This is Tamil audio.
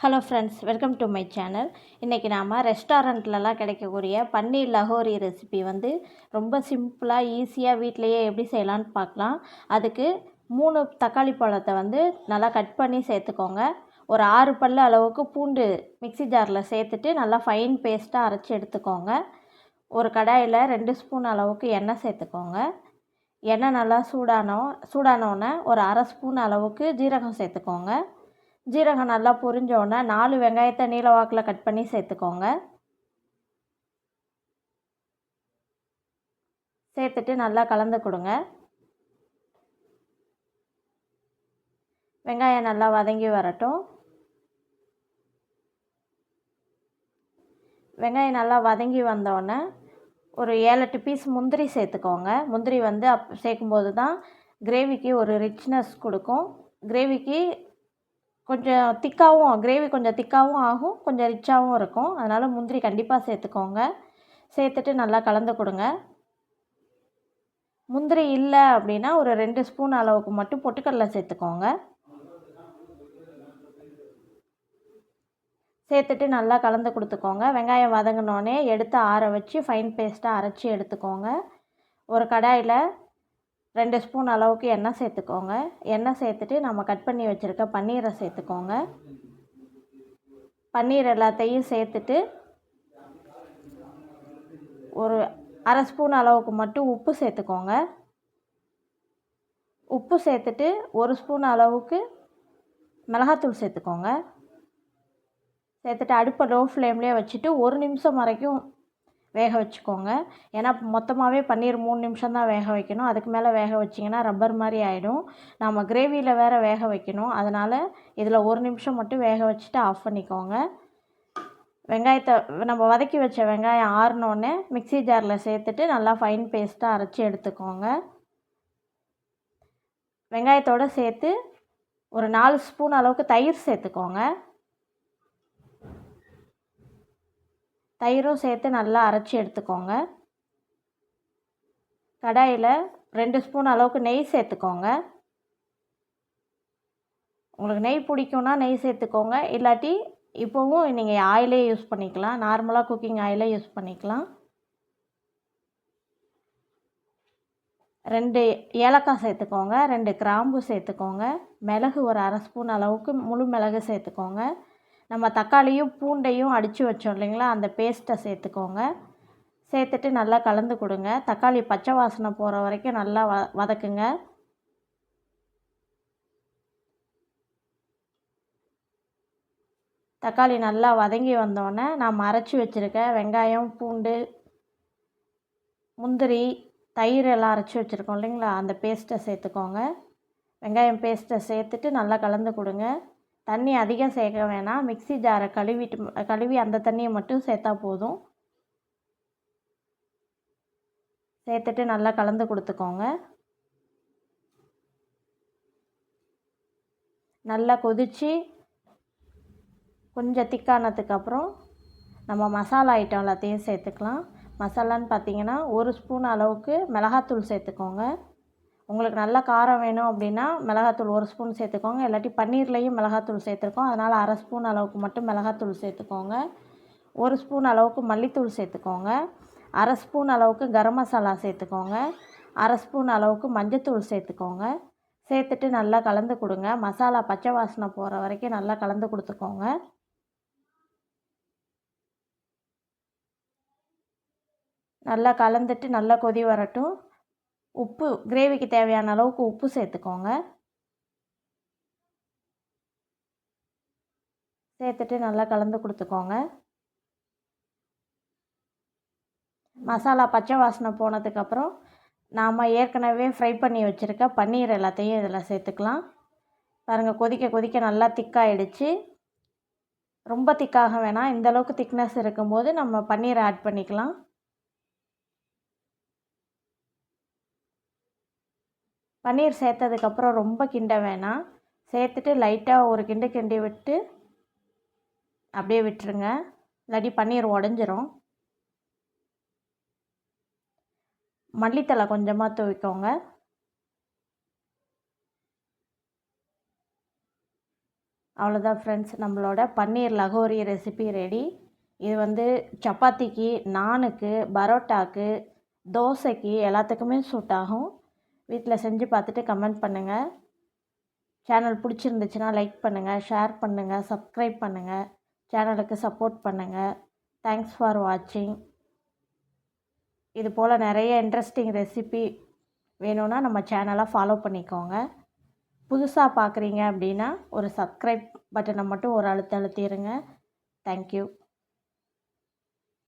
Hello friends, welcome to my channel. இன்றைக்கி நாம் ரெஸ்டாரண்ட்லலாம் கிடைக்கக்கூடிய பன்னீர் லஹோரி ரெசிபி ரொம்ப சிம்பிளாக ஈஸியாக வீட்டிலையே எப்படி செய்யலான்னு பார்க்கலாம். அதுக்கு 3 தக்காளி பழத்தை நல்லா கட் பண்ணி சேர்த்துக்கோங்க. ஒரு 6 பல்லு அளவுக்கு பூண்டு மிக்ஸி ஜாரில் சேர்த்துட்டு நல்லா ஃபைன் பேஸ்ட்டாக அரைச்சி எடுத்துக்கோங்க. ஒரு கடாயில் 2 ஸ்பூன் அளவுக்கு எண்ணெய் சேர்த்துக்கோங்க. எண்ணெய் நல்லா சூடானோடனே ஒரு அரை ஸ்பூன் அளவுக்கு ஜீரகம் சேர்த்துக்கோங்க. ஜீரகம் நல்லா பொரிஞ்சோடனே 4 வெங்காயத்தை நீல வாக்கில் கட் பண்ணி சேர்த்துக்கோங்க. சேர்த்துட்டு நல்லா கலந்து கொடுங்க. வெங்காயம் நல்லா வதங்கி வரட்டும். வெங்காயம் நல்லா வதங்கி வந்தோடனே ஒரு 7-8 பீஸ் முந்திரி சேர்த்துக்கோங்க. முந்திரி சேர்க்கும்போது தான் கிரேவிக்கு ஒரு ரிச்னஸ் கொடுக்கும். கிரேவி கொஞ்சம் திக்காகவும் ஆகும், கொஞ்சம் ரிச்சாகவும் இருக்கும். அதனால் முந்திரி கண்டிப்பாக சேர்த்துக்கோங்க. சேர்த்துட்டு நல்லா கலந்து கொடுங்க. முந்திரி இல்லை அப்படின்னா ஒரு 2 ஸ்பூன் அளவுக்கு மட்டும் பொட்டுக்கடலை சேர்த்துக்கோங்க. சேர்த்துட்டு நல்லா கலந்து கொடுத்துக்கோங்க. வெங்காயம் வதங்கினோடனே எடுத்து ஆற வச்சு ஃபைன் பேஸ்ட்டாக அரைச்சி எடுத்துக்கோங்க. ஒரு கடாயில் 2 ஸ்பூன் அளவுக்கு எண்ணெய் சேர்த்துக்கோங்க. எண்ணெய் சேர்த்துட்டு நம்ம கட் பண்ணி வச்சுருக்க பன்னீரை சேர்த்துக்கோங்க. பன்னீர் எல்லாத்தையும் சேர்த்துட்டு ஒரு அரை ஸ்பூன் அளவுக்கு மட்டும் உப்பு சேர்த்துக்கோங்க. உப்பு சேர்த்துட்டு 1 ஸ்பூன் அளவுக்கு மிளகாத்தூள் சேர்த்துக்கோங்க. சேர்த்துட்டு அடுப்பை லோ ஃப்ளேம்லேயே வச்சுட்டு 1 நிமிஷம் வரைக்கும் வேக வச்சுக்கோங்க. ஏன்னா மொத்தமாகவே பன்னீர் 3 நிமிஷம் தான் வேக வைக்கணும். அதுக்கு மேலே வேக வச்சிங்கன்னா ரப்பர் மாதிரி ஆகிடும். நம்ம கிரேவியில் வேறு வேக வைக்கணும். அதனால் இதில் 1 நிமிஷம் மட்டும் வேக வச்சுட்டு ஆஃப் பண்ணிக்கோங்க. வெங்காயத்தை நம்ம வதக்கி வச்ச வெங்காயம் ஆறினோடனே மிக்ஸி ஜாரில் சேர்த்துட்டு நல்லா ஃபைன் பேஸ்ட்டாக அரைச்சி எடுத்துக்கோங்க. வெங்காயத்தோடு சேர்த்து ஒரு 4 ஸ்பூன் அளவுக்கு தயிர் சேர்த்துக்கோங்க. தயிரும் சேர்த்து நல்லா அரைச்சி எடுத்துக்கோங்க. கடாயில் 2 ஸ்பூன் அளவுக்கு நெய் சேர்த்துக்கோங்க. உங்களுக்கு நெய் பிடிக்கும்னா நெய் சேர்த்துக்கோங்க. இல்லாட்டி இப்போவும் நீங்கள் ஆயிலே யூஸ் பண்ணிக்கலாம். நார்மலாக குக்கிங் ஆயிலே யூஸ் பண்ணிக்கலாம். 2 ஏலக்காய் சேர்த்துக்கோங்க. 2 கிராம்பு சேர்த்துக்கோங்க. மிளகு ஒரு அரை ஸ்பூன் அளவுக்கு முழு மிளகு சேர்த்துக்கோங்க. நம்ம தக்காளியும் பூண்டையும் அடித்து வச்சோம் இல்லைங்களா, அந்த பேஸ்ட்டை சேர்த்துக்கோங்க. சேர்த்துட்டு நல்லா கலந்து கொடுங்க. தக்காளி பச்சை வாசனை போகிற வரைக்கும் நல்லா வதக்குங்க. தக்காளி நல்லா வதங்கி வந்தோடனே நாம் அரைச்சி வச்சுருக்க வெங்காயம், பூண்டு, முந்திரி, தயிர் எல்லாம் அரைச்சி வச்சுருக்கோம் இல்லைங்களா, அந்த பேஸ்ட்டை சேர்த்துக்கோங்க. வெங்காயம் பேஸ்ட்டை சேர்த்துட்டு நல்லா கலந்து கொடுங்க. தண்ணி அதிகம் சேர்க்க வேணாம். மிக்ஸி ஜாரை கழுவி அந்த தண்ணியை மட்டும் சேர்த்தா போதும். சேர்த்துட்டு நல்லா கலந்து கொடுத்துக்கோங்க. நல்லா கொதித்து கொஞ்சம் திக்கானதுக்கப்புறம் நம்ம மசாலா ஐட்டம் எல்லாத்தையும் சேர்த்துக்கலாம். மசாலான்னு பார்த்தீங்கன்னா 1 ஸ்பூன் அளவுக்கு மிளகாத்தூள் சேர்த்துக்கோங்க. உங்களுக்கு நல்ல காரம் வேணும் அப்படின்னா மிளகாத்தூள் 1 ஸ்பூன் சேர்த்துக்கோங்க. இல்லாட்டி பன்னீர்லேயும் மிளகாத்தூள் சேர்த்துருக்கோம், அதனால் அரை ஸ்பூன் அளவுக்கு மட்டும் மிளகாத்தூள் சேர்த்துக்கோங்க. 1 ஸ்பூன் அளவுக்கு மல்லித்தூள் சேர்த்துக்கோங்க. அரை ஸ்பூன் அளவுக்கு கரம் மசாலா சேர்த்துக்கோங்க. அரை ஸ்பூன் அளவுக்கு மஞ்சத்தூள் சேர்த்துக்கோங்க. சேர்த்துட்டு நல்லா கலந்து கொடுங்க. மசாலா பச்சை வாசனை போகிற வரைக்கும் நல்லா கலந்து கொடுத்துக்கோங்க. நல்லா கலந்துட்டு நல்லா கொதி வரட்டும். உப்பு கிரேவிக்கு தேவையான அளவுக்கு உப்பு சேர்த்துக்கோங்க. சேர்த்துட்டு நல்லா கலந்து கொடுத்துக்கோங்க. மசாலா பச்சை வாசனை போனதுக்கப்புறம் நாம் ஏற்கனவே ஃப்ரை பண்ணி வச்சுருக்க பன்னீர் எல்லாத்தையும் இதில் சேர்த்துக்கலாம். பாருங்கள், கொதிக்க கொதிக்க நல்லா திக்காகிடுச்சு. ரொம்ப திக்காக வேணாம். இந்தளவுக்கு திக்னஸ் இருக்கும்போது நம்ம பன்னீரை ஆட் பண்ணிக்கலாம். பன்னீர் சேர்த்ததுக்கப்புறம் ரொம்ப கிண்ட வேணாம். சேர்த்துட்டு லைட்டாக ஒரு கிண்டி விட்டு அப்படியே விட்டுருங்க. இல்லாட்டி பன்னீர் உடஞ்சிரும். மல்லித்தழை கொஞ்சமாக தூவிக்கோங்க. அவ்வளோதான் ஃப்ரெண்ட்ஸ், நம்மளோட பன்னீர் லகோரி ரெசிபி ரெடி. இது வந்து சப்பாத்திக்கு, நானுக்கு, பரோட்டாக்கு, தோசைக்கு எல்லாத்துக்குமே சூட் ஆகும். வீட்டில் செஞ்சு பார்த்துட்டு கமெண்ட் பண்ணுங்கள். சேனல் பிடிச்சிருந்துச்சுன்னா லைக் பண்ணுங்கள், ஷேர் பண்ணுங்கள், சப்ஸ்கிரைப் பண்ணுங்கள், சேனலுக்கு சப்போர்ட் பண்ணுங்கள். தேங்க்ஸ் ஃபார் வாட்சிங். இது போல் நிறைய இன்ட்ரெஸ்டிங் ரெசிபி வேணும்னா நம்ம சேனலை ஃபாலோ பண்ணிக்கோங்க. புதுசாக பார்க்குறீங்க அப்படின்னா ஒரு சப்ஸ்கிரைப் பட்டனை மட்டும் ஒரு அழுத்திடுங்க. தேங்க்யூ.